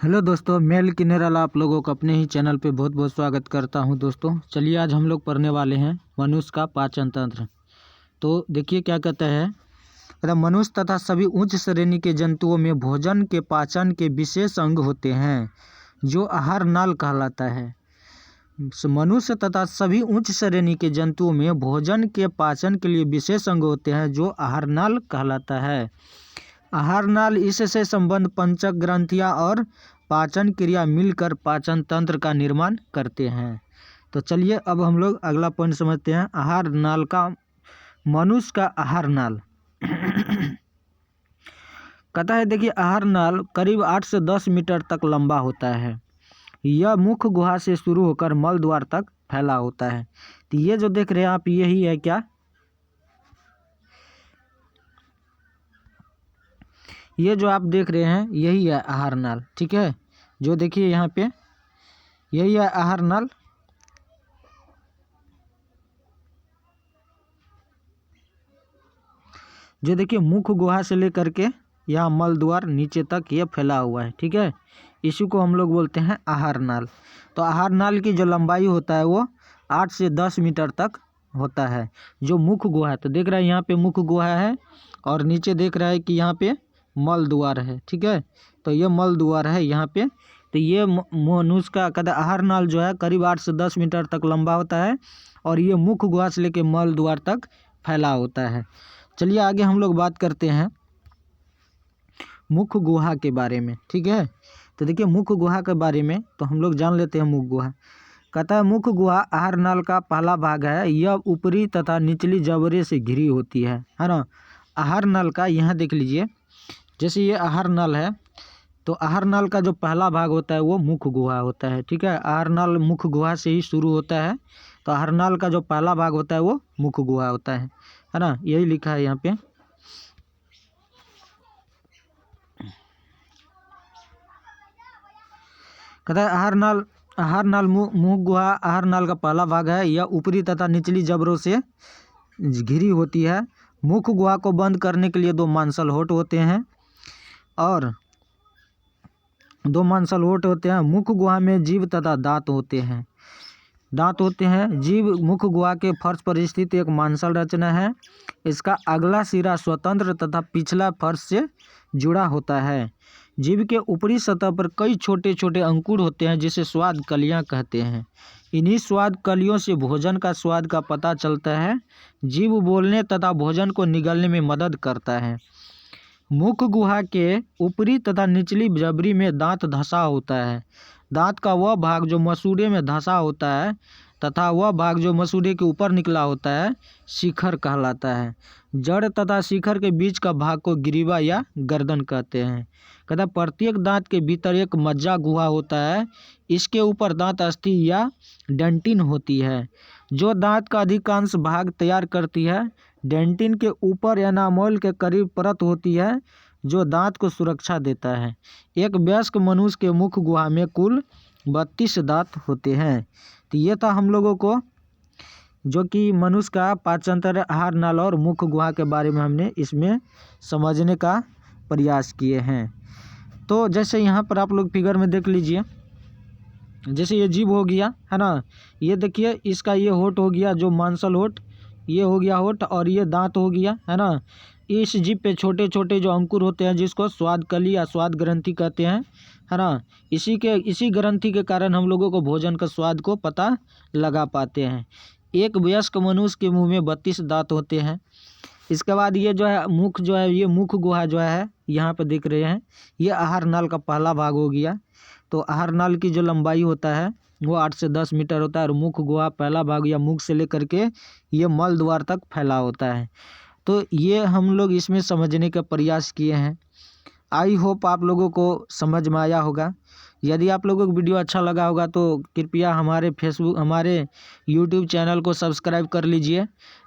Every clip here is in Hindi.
हेलो दोस्तों, मैं किनेराला आप लोगों को अपने ही चैनल पे बहुत बहुत स्वागत करता हूं। दोस्तों चलिए आज हम लोग पढ़ने वाले हैं मनुष्य का पाचन तंत्र। तो देखिए क्या कहता है, मनुष्य तथा सभी उच्च श्रेणी के जंतुओं में भोजन के पाचन के विशेष अंग होते हैं जो आहार नाल कहलाता है। मनुष्य तथा सभी उच्च श्रेणी के जंतुओं में भोजन के पाचन के लिए विशेष अंग होते हैं जो आहार नाल कहलाता है। आहार नाल इससे संबंध पंचक ग्रंथियां और पाचन क्रिया मिलकर पाचन तंत्र का निर्माण करते हैं। तो चलिए अब हम लोग अगला पॉइंट समझते हैं। आहार नाल का, मनुष्य का आहार नाल कहता है, देखिए आहार नाल करीब 8 से 10 मीटर तक लंबा होता है। यह मुख्य गुहा से शुरू होकर मल द्वार तक फैला होता है। तो ये जो देख रहे हैं आप, यही है क्या, ये जो आप देख रहे हैं यही है आहार नाल। ठीक है, जो देखिए यहाँ पे यही है आहार नाल। जो देखिए मुख्य गुहा से लेकर के यहाँ मल द्वार नीचे तक ये फैला हुआ है। ठीक है, इसी को हम लोग बोलते हैं आहार नाल। तो आहार नाल की जो लंबाई होता है वो 8 से 10 मीटर तक होता है। जो मुख्य गुहा है, तो देख रहा है यहाँ पे मुख्य गुहा है और नीचे देख रहा है कि यहाँ पे मल द्वार है। ठीक है, तो ये मल द्वार है यहाँ पे। तो ये मनुष्य का कहते आहार नाल जो है करीब 8 से 10 मीटर तक लंबा होता है और ये मुख्य गुहा से लेके मल द्वार तक फैला होता है। चलिए आगे हम लोग बात करते हैं मुख्य गुहा के बारे में। ठीक है, तो देखिए मुख्य गुहा के बारे में तो हम लोग जान लेते हैं। मुख्य गुहा कहता है, मुख्य गुहा आहार नाल का पहला भाग है। यह ऊपरी तथा निचली जबड़े से घिरी होती है ना। आहार नाल का यहाँ देख लीजिए, जैसे ये आहार नाल है तो आहार नाल का जो पहला भाग होता है वो मुख्य गुहा होता है। ठीक है, आहार नाल मुख्य गुहा से ही शुरू होता है। तो आहार नाल का जो पहला भाग होता है वो मुख्य गुहा होता है ना। यही लिखा है यहाँ पे। कहता है आहार नाल मुख्य गुहा आहार नाल का पहला भाग है। यह ऊपरी तथा निचली जबड़ों से घिरी होती है। मुख्य गुहा को बंद करने के लिए 2 मांसल होठ होते हैं और 2 मांसल होठ होते हैं। मुख्य गुहा में जीभ तथा दांत होते हैं। जीभ मुख्य गुहा के फर्श पर स्थित एक मांसल रचना है। इसका अगला सिरा स्वतंत्र तथा पिछला फर्श से जुड़ा होता है। जीभ के ऊपरी सतह पर कई छोटे छोटे अंकुर होते हैं जिसे स्वाद कलियां कहते हैं। इन्हीं स्वाद कलियों से भोजन का स्वाद का पता चलता है। जीभ बोलने तथा भोजन को निगलने में मदद करता है। मुख्य गुहा के ऊपरी तथा निचली जबड़ी में दांत धंसा होता है। दांत का वह भाग जो मसूड़े में धंसा होता है तथा वह भाग जो मसूड़े के ऊपर निकला होता है शिखर कहलाता है। जड़ तथा शिखर के बीच का भाग को ग्रीवा या गर्दन कहते हैं। कहता प्रत्येक दांत के भीतर एक मज्जा गुहा होता है। इसके ऊपर दांत अस्थि या डेंटिन होती है जो दांत का अधिकांश भाग तैयार करती है। डेंटिन के ऊपर एनामोल के करीब परत होती है जो दांत को सुरक्षा देता है। एक वयस्क मनुष्य के मुख्य गुहा में कुल 32 दांत होते हैं। तो ये था हम लोगों को जो कि मनुष्य का पाचन तंत्र, आहार नाल और मुख्य गुहा के बारे में हमने इसमें समझने का प्रयास किए हैं। तो जैसे यहाँ पर आप लोग फिगर में देख लीजिए, जैसे ये जीभ हो गया है ना, ये देखिए इसका ये होठ हो गया जो मांसल होठ, ये हो गया होठ और ये दांत हो गया है ना। इस जीभ पे छोटे छोटे जो अंकुर होते हैं जिसको स्वाद कली या स्वाद ग्रंथि कहते हैं है ना। इसी ग्रंथि के कारण हम लोगों को भोजन का स्वाद को पता लगा पाते हैं। एक वयस्क मनुष्य के मुंह में 32 दांत होते हैं। इसके बाद ये जो है मुख जो है, ये मुख्य गुहा जो है यहाँ पे देख रहे हैं, ये आहार नाल का पहला भाग हो गया। तो आहार नाल की जो लंबाई होता है वो 8 से 10 मीटर होता है और मुख्य गुहा पहला भाग या मुख से लेकर के ये मल द्वार तक फैला होता है। तो ये हम लोग इसमें समझने का प्रयास किए हैं। आई होप आप लोगों को समझ में आया होगा। यदि आप लोगों को वीडियो अच्छा लगा होगा तो कृपया हमारे यूट्यूब चैनल को सब्सक्राइब कर लीजिए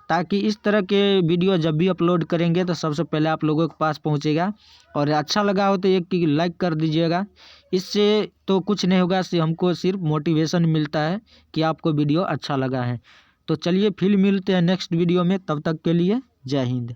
ताकि इस तरह के वीडियो जब भी अपलोड करेंगे तो सबसे पहले आप लोगों के पास पहुंचेगा। और अच्छा लगा हो तो एक लाइक कर दीजिएगा। इससे तो कुछ नहीं होगा, इससे हमको सिर्फ मोटिवेशन मिलता है कि आपको वीडियो अच्छा लगा है। तो चलिए फिर मिलते हैं नेक्स्ट वीडियो में, तब तक के लिए जय हिंद।